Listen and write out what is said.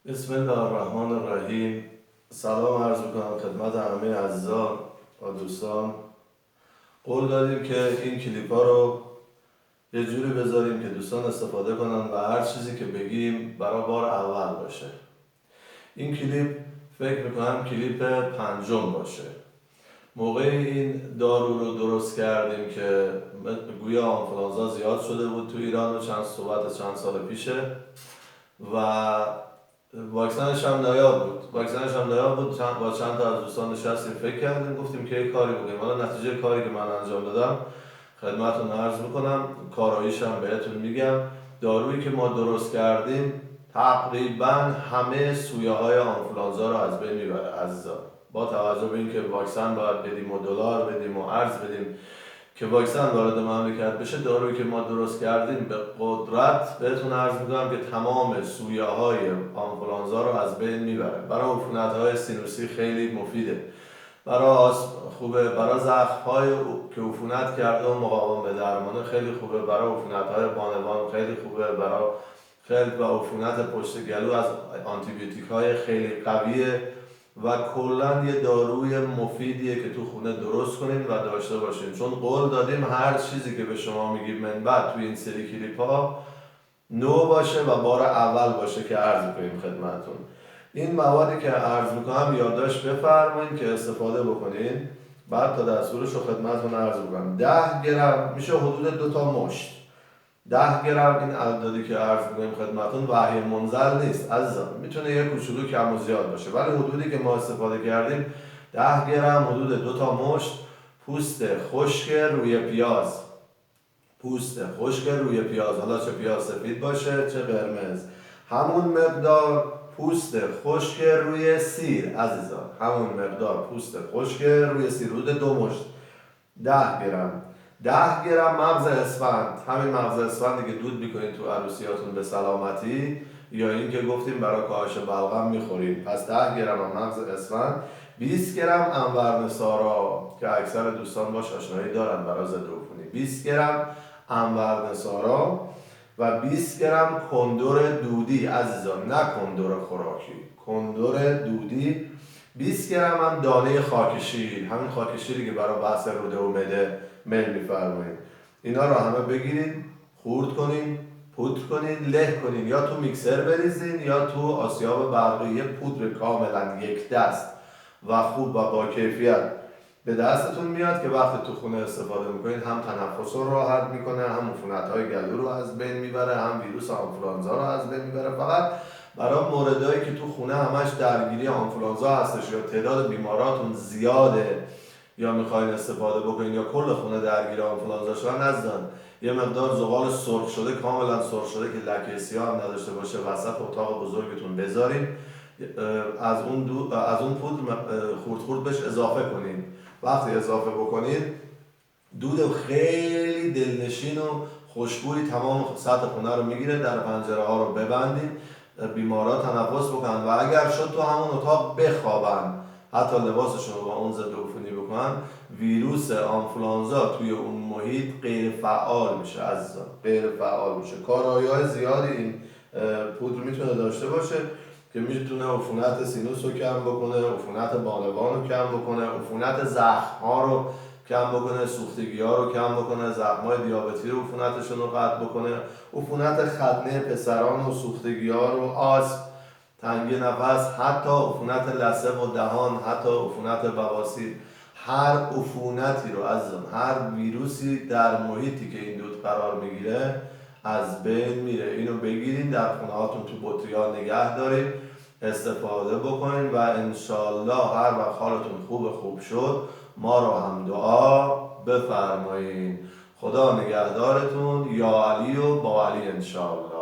بسم الله الرحمن الرحیم. سلام عرض میکنم خدمت همه عزیزان و دوستان. قول دادیم که این کلیپ ها رو یه جوری بذاریم که دوستان استفاده کنن و هر چیزی که بگیم برای بار اول باشه. این کلیپ فکر میکنم کلیپ پنجم باشه. موقع این دارو رو درست کردیم که گویا آنفولانزا زیاد شده بود تو ایران و چند سال پیشه و واکسنش هم نایاب بود. با چند تا از دوستان نشستیم فکر کردیم، گفتیم که یه کاری بکنیم. حالا نتیجه کاری که من انجام دادم خدمتتون عرض میکنم، کاراییش هم بهتون میگم. دارویی که ما درست کردیم تقریبا همه سویه های آنفولانزا رو از بین میبره عزیزان. با توجه به اینکه واکسن باید بدیم و دلار بدیم و ارز بدیم که واکسن وارد مملکت بشه، دارویی که ما درست کردیم به قدرت بهتون عرض میکنم که تمام سویه های آنفولانزا رو از بین میبره. برای عفونت های سینوسی خیلی مفیده، برای خوبه، برای زخم های که عفونت کرده و مقاوم به درمانه خیلی خوبه، برای عفونت های بانوان خیلی خوبه، برای خیلی با عفونت پشت گلو از آنتیبیوتیک های خیلی قویه و کلا یه داروی مفیدیه که تو خونه درست کنین و داشته باشین. چون قول دادیم هر چیزی که به شما میگیم من بعد توی این سری کلیپ ها نو باشه و بار اول باشه که عرض کنیم خدمتتون. این موادی که عرض میکنم یادداشت بفرمایید که استفاده بکنین. بعد تا دستورش رو خدمتتون عرض میکنم. 10 گرم میشه حدود 2 تا مشت. 10 گرم این عددی که عرض میکنیم خدمتتون وحی منزل نیست عزیزان، میتونه یه کوچولو کم و زیاد باشه، ولی حدودی که ما استفاده کردیم 10 گرم حدود 2 تا مشت پوست خشک روی پیاز. پوست خشک روی پیاز، حالا چه پیاز سفید باشه چه قرمز. همون مقدار پوست خشک روی سیر عزیزان، همون مقدار پوست خشک روی سیر، حدود 2 مشت. 10 گرم. 10 گرم مغز اسفند، همین مغز اسفندی که دود میکنید تو عروسیاتون به سلامتی، یا این که گفتیم برای کاهش بلغم میخورید. پس 10 گرم مغز اسفند. 20 گرم انور نصارا که اکثر دوستان باش آشنایی دارن برای ضد عفونی. 20 گرم انور نصارا و 20 گرم کندر دودی عزیزان، نه کندر خوراکی، کندر دودی. 20 گرم هم دانه خاکشیر، همین خاکشیری که برای بحث روده و معده میل می‌فرمایید. اینا رو همه بگیرید، خورد کنین، پودر کنین، له کنین، یا تو میکسر بریزین یا تو آسیاب برقی. یه پودر کاملا یک دست و خوب و با کیفیت به دستتون میاد که وقتی تو خونه استفاده میکنین هم تنفس رو راحت میکنه، هم عفونت‌های گلو رو از بین میبره، هم ویروس آنفولانزا رو از بین میبره. فقط برای موردایی که تو خونه همش درگیری آنفولانزا هستش یا تعداد بیماراتون زیاده یا میخواین استفاده بکنین یا کل خونه درگیر آنفولانزا شدن، نزدن یه مقدار زغال سرخ شده، کاملا سرخ شده که لکه سیاه هم نداشته باشه، وسط اتاق بزرگتون بذارین. از اون پودر خورد بهش اضافه کنین. وقتی اضافه بکنید دود خیلی دلنشین و خوشبوی تمام سطح خونه رو میگیره. در پنجره ها رو ببندید، بیمارا تنفس بکنن و اگر شد تو همون اتاق بخوابن، حتی لباسشون رو با اون ضد عفونی بکنن، ویروس آنفولانزا توی اون محیط غیر فعال میشه عزیزان، غیر فعال میشه. کارایی‌های زیادی این پودر میتونه داشته باشه که میتونه عفونت سینوس رو کم بکنه، عفونت بانوان رو کم بکنه، عفونت زخم ها رو کم بکنه، سوختگی ها رو کم بکنه، زخم های دیابتی رو عفونتشون رو قطع بکنه، عفونت ختنه پسران و سوختگی ها رو، آسم، تنگی نفس، حتی عفونت لثه و دهان، حتی عفونت بواسیر. هر عفونتی رو عزیزان، هر ویروسی در محیطی که این دود قرار میگیره از بین میره. اینو بگیرین در خونه هاتون تو بطری‌ها نگه دارین، استفاده بکنین و انشالله هر وقت حالتون خوب شد ما رو هم دعا بفرمایین. خدا نگهدارتون. یا علی و با علی انشالله.